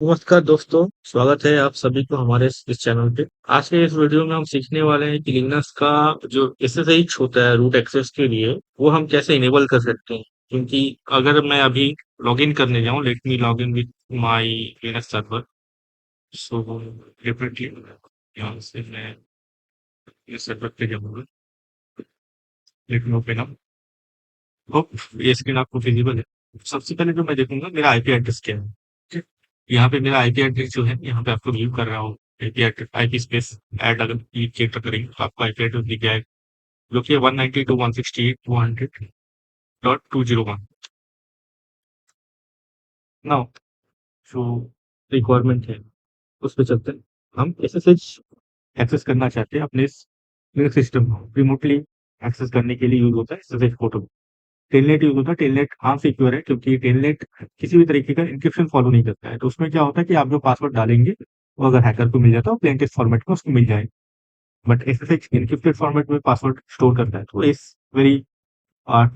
नमस्कार दोस्तों, स्वागत है आप सभी को हमारे इस चैनल पे। आज के इस वीडियो में हम सीखने वाले हैं कि लिनक्स का जो एसएसएच होता है रूट एक्सेस के लिए, वो हम कैसे इनेबल कर सकते हैं। क्योंकि अगर मैं अभी लॉगिन करने जाऊँ, let me login with my Linux server. So definitely यहाँ से मैं इस सर्वर पे जाऊँगा। Let me open up. Hope ये स्क्रीन आपको विजिबल है। सबसे पहले जो मैं देखूंगा मेरा आईपी एड्रेस क्या है। ठीक है? यहाँ पे मेरा आईपी एड्रेस जो है, यहाँ पे आपको व्यू कर रहा हूँ। IP address, IP space add अगर ये चेक करेंगे तो आपको आईपी एड्रेस दिख जाएगा, जो कि 192.168.200.201। नाउ जो रिक्वायरमेंट है उस पे चलते हैं। हम एसएसएच एक्सेस करना चाहते हैं अपने लिनक्स सिस्टम को रिमोटली एक्सेस करने के लिए यूज होता है एसएसएच पोर्टल। टेलनेट यूज होता है। टेलनेट सिक्योर है, क्योंकि टेलनेट किसी भी तरीके का इंक्रिप्शन फॉलो नहीं करता है। तो उसमें क्या होता है कि आप जो पासवर्ड डालेंगे वो अगर हैकर को मिल जाता है, प्लेन टेक्स्ट फॉर्मेट में उसको मिल जाएगा। बट एसएसएच इनक्रिप्टेड फॉर्मेट में पासवर्ड स्टोर करता है, तो it's very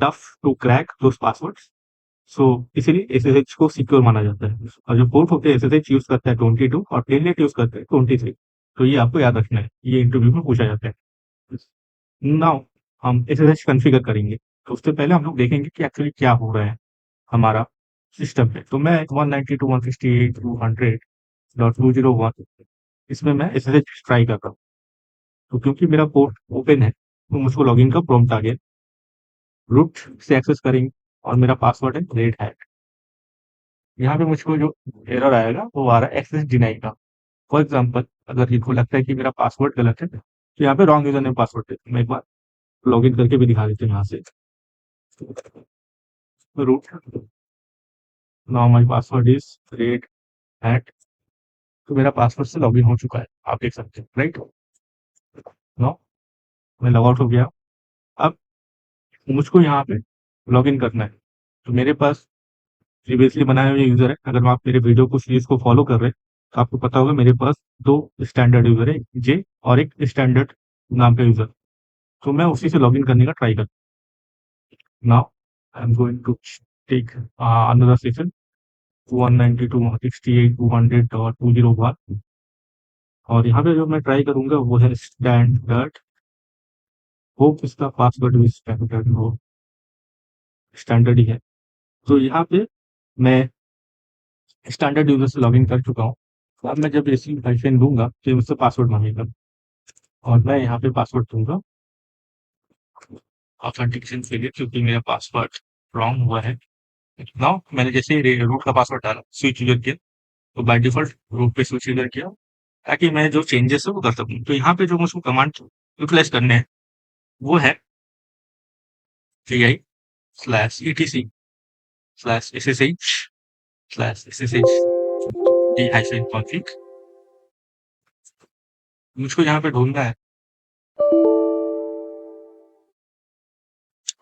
tough to crack those passwords. So इसीलिए एसएसएच को सिक्योर माना जाता है। और जो पोर्ट होते हैं, एसएसएच यूज करता है 22 और टेलनेट यूज करता है 23। तो ये आपको याद रखना है, ये इंटरव्यू में पूछा जाता है। नाउ हम एसएसएच कॉन्फ़िगर करेंगे। तो उससे पहले हम लोग देखेंगे कि एक्चुअली क्या हो रहा है हमारा सिस्टम पे। तो मैं 192.168.201 इसमें मैं एसएसएच ट्राई कर रहा हूँ। तो क्योंकि मेरा पोर्ट ओपन है, तो मुझको लॉगिन का प्रॉम्प्ट आ गया। रूट से एक्सेस करेंगे और मेरा पासवर्ड है रेड हैट। यहाँ पे मुझको जो एरर आएगा वो आ रहा है एक्सेस डिनाई का। फॉर एग्जाम्पल, अगर इनको लगता है कि मेरा पासवर्ड गलत है, तो यहाँ पे रॉन्ग यूजर नेम पासवर्ड है। मैं एक बार लॉगिन करके भी दिखा देता हूँ यहाँ से। Root, now my password is red hat. तो मेरा पासवर्ड से लॉगिन हो चुका है, आप देख सकते हैं, राइट। नो, मैं लॉग आउट हो गया। अब मुझको यहाँ पे लॉगिन करना है। तो मेरे पास प्रीवियसली बनाए हुए यूजर है। अगर आप मेरे वीडियो को सीरीज को फॉलो कर रहे हैं तो आपको पता होगा मेरे पास दो स्टैंडर्ड यूजर है, जे और एक स्टैंडर्ड नाम का यूजर। तो मैं उसी से लॉगिन करने का ट्राई करता हूँ। Now I am going to take another session 192.168.200.201। और यहाँ पे जो मैं ट्राई करूंगा वो है स्टैंडर्ड। होप इसका पासवर्ड भी स्टैंडर्ड हो, स्टैंडर्ड ही है। तो यहाँ पे मैं स्टैंडर्ड यूजर से लॉगिन कर चुका हूँ। तो अब मैं जब रिसीव हाइफन दूंगा तो मुझसे पासवर्ड मांगेगा और मैं यहाँ पे पासवर्ड दूंगा ऑथेंटिकेशन के लिए, क्योंकि मेरा पासवर्ड रॉन्ग हुआ है। नाउ मैंने जैसे ही रूट का पासवर्ड डाला, स्विच यूजर किया, तो बाय डिफॉल्ट रूट पे स्विच यूजर किया, ताकि मैं जो चेंजेस है वो कर सकूँ। तो यहाँ पे जो मुझको कमांड यूटिलाइज करने हैं वो है ci/etc/ssh/डी-config। मुझको यहाँ पे ढूंढना है।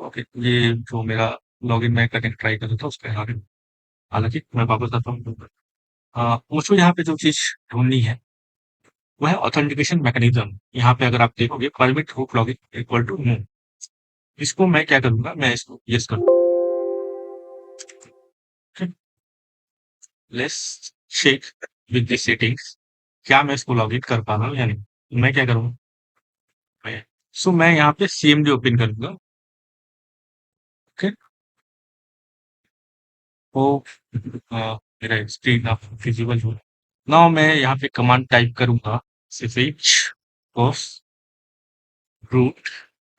ओके, ये जो मेरा लॉगिन मैं करने ट्राई कर रहा था उसके आगे, हालांकि मैं वापस आता हूँ। मुझको यहाँ पे जो चीज ढूंढनी है वो है ऑथेंटिकेशन मैकेनिज्म। यहाँ पे अगर आप देखोगे permit root login equal to no. इसको मैं क्या करूंगा, मैं इसको यस करूंगा। Let's check with the settings, क्या मैं इसको लॉगिन कर पा रहा हूँ या नहीं। तो मैं क्या करूंगा, मैं यहाँ पे सीएमडी ओपन करूंगा। ओके, वो मेरा स्क्रीन आप विजिबल हो। नाउ मैं यहाँ पे कमांड टाइप करूंगा, sh cos root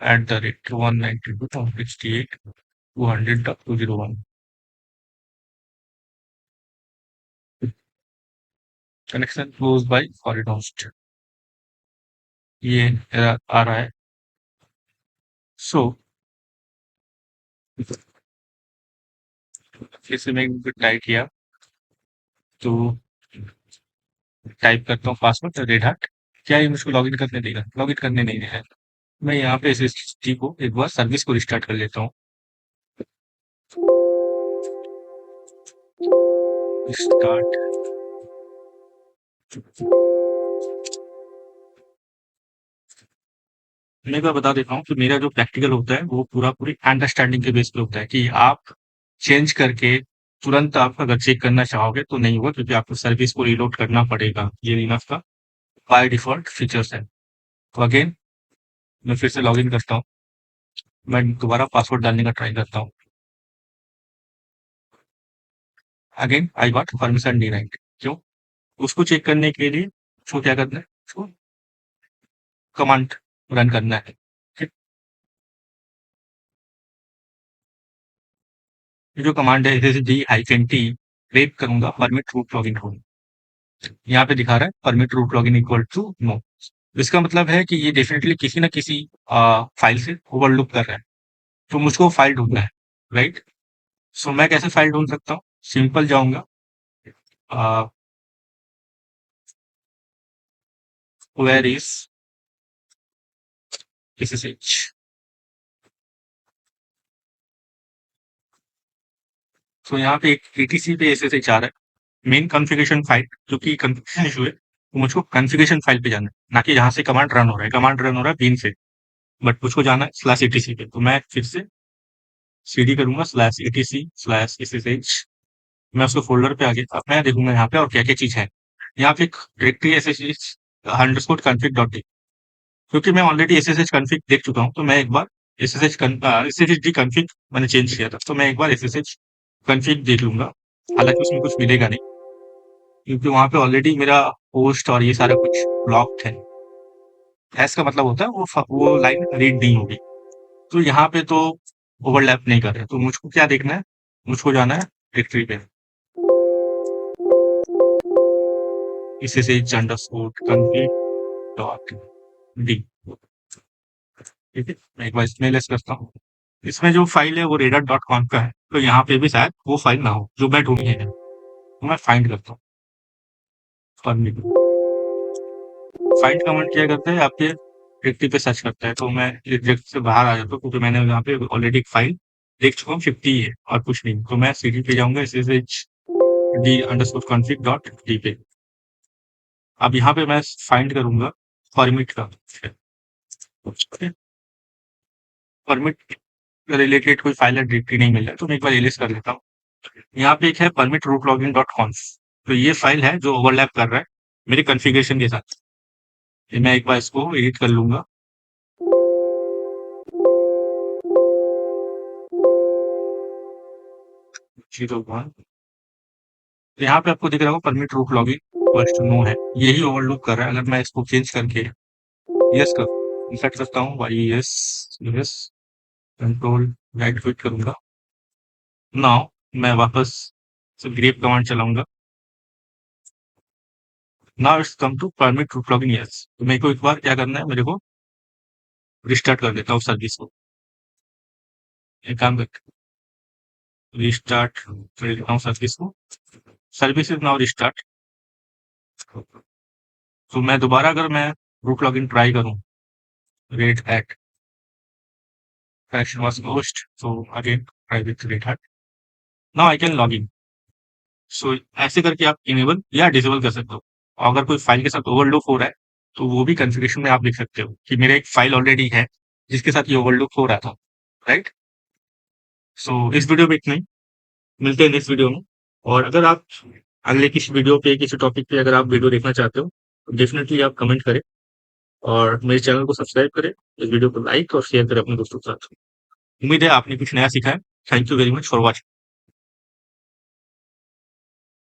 @192.168.200.201। Connection close by forward. ये एरर आ रहा है। सो फिर से मैं टाइप किया, तो टाइप करता हूँ पासवर्ड रेड हैट। क्या ये मुझको लॉगिन करने देगा? लॉगिन करने नहीं दे रहा है। मैं यहाँ पे इस SSH को एक बार सर्विस को रिस्टार्ट कर लेता हूँ। स्टार्ट। मैं एक बार बता देता हूँ कि मेरा जो प्रैक्टिकल होता है वो पूरा पूरी अंडरस्टैंडिंग के बेस पे होता है, कि आप चेंज करके तुरंत आप अगर चेक करना चाहोगे तो नहीं होगा, क्योंकि आपको सर्विस को रीलोड करना पड़ेगा। ये लिनक्स का बाय डिफ़ॉल्ट फीचर्स है। तो अगेन मैं फिर से लॉगिन करता हूँ। मैं दोबारा पासवर्ड डालने का ट्राई करता हूँ। Again I got permission denied. क्यों? उसको चेक करने के लिए उसको क्या करना है, उसको कमांड रन करना है। ठीक? ये जो कमांड है जैसे -d टाइप करूंगा परमिट रूट लॉगिन को। यहाँ पे दिखा रहा है permit root login equal to no. इसका मतलब है कि ये डेफिनेटली किसी ना किसी फाइल से ओवरलुक कर रहा है। तो मुझको फाइल ढूंढना है, राइट? सो मैं कैसे फाइल ढूंढ सकता हूँ? सिंपल जाऊंगा वेयर इज SSH। तो यहाँ पे एक ATC पे SSH आ रहा है। मेन कॉन्फ़िगरेशन फाइल, क्योंकि कन्फ्यूजन इशू है, तो मुझको कॉन्फ़िगरेशन फाइल पे जाना है, ना कि जहाँ से कमांड रन हो रहा है। कमांड रन हो रहा है बिन से, बट मुझको जाना है /etc पे। तो मैं फिर से cd करूंगा /etc/ssh। मैं उसको फ़ोल्डर पे आ गया। अब मैं देखूँगा यहाँ पे और क्या-क्या चीज़ है। यहाँ पे एक डायरेक्टरी SSH _config.d, क्योंकि मैं ऑलरेडी SSH कॉन्फ़िग देख चुका हूँ, तो मैं एक बार SSHD कॉन्फ़िग मैंने चेंज किया था, तो मैं एक बार SSH कॉन्फ़िग देख लूँगा। हालाँकि उसमें कुछ मिलेगा नहीं, क्योंकि वहाँ पे ऑलरेडी मेरा होस्ट और ये सारा कुछ ब्लॉक्ड है। हैश का मतलब होता है वो लाइन रीड नहीं होगी। तो यहाँ पे तो ओवरलैप नहीं कर रहे, तो मुझको क्या देखना है? मुझको जाना है डायरेक्टरी पे, ssh_config.d। ठीक है? मैं एक बार इसमें लेस करता हूँ। इसमें जो फाइल है वो redhat.conf का है, तो यहाँ पे भी शायद वो फाइल ना हो जो मैं ढूँढ है। तो मैं फाइंड करता हूँ। फाइंड कमांड क्या करता है, आपके डायरेक्टरी पे सर्च करता है। तो मैं डायरेक्टरी से बाहर आ जाता हूँ, क्योंकि मैंने यहाँ पे ऑलरेडी एक फाइल देख चुका हूँ, 50 है और कुछ नहीं। तो मैं cd पे जाऊँगा sshd_config.d पे। अब यहाँ पे मैं फाइंड करूँगा परमिट का। परमिट रिलेटेड कोई फाइल या डायरेक्टरी नहीं मिल रहा है, तो मैं एक बार एलिस कर लेता हूँ। यहाँ पे एक है permit root login.conf। तो ये फाइल है जो ओवरलैप कर रहा है मेरे कॉन्फ़िगरेशन के साथ। ये मैं एक बार इसको एडिट कर लूँगा। Zero one. तो यहाँ पे आपको दिख रहा होगा permit root login equals to no है। यही ओवरलुक कर रहा है। अगर मैं इसको चेंज करके यस कर सेट करता हूँ yes yes control right click करूँगा। नाउ मैं वापस से ग्रेप कमांड चलाऊँगा। Now it's come to permit root login yes. तो मेरे को एक बार क्या करना है, मेरे को रिस्टार्ट कर देता हूँ सर्विस को। एक काम करके रिस्टार्ट कर देता हूँ सर्विस को। Service is now restart. तो मैं दोबारा अगर मैं रूट लॉगिन ट्राई करूँ red hat connection was closed, so again try with red hat। now I can log in। so ऐसे करके आप इनेबल या डिसेबल कर सकते हो। और अगर कोई फाइल के साथ ओवरलुक हो रहा है, तो वो भी कॉन्फ़िगरेशन में आप लिख सकते हो कि मेरा एक फाइल ऑलरेडी है जिसके साथ ये ओवरलुक हो रहा था, राइट? सो इस वीडियो में इतना ही। मिलते हैं नेक्स्ट वीडियो में। और अगर आप अगले किसी वीडियो पे किसी टॉपिक पे अगर आप वीडियो देखना चाहते हो, तो डेफिनेटली आप कमेंट करें और मेरे चैनल को सब्सक्राइब करें। इस वीडियो को लाइक और शेयर करें अपने दोस्तों के साथ। उम्मीद है आपने कुछ नया सीखा है। Thank you very much for watching.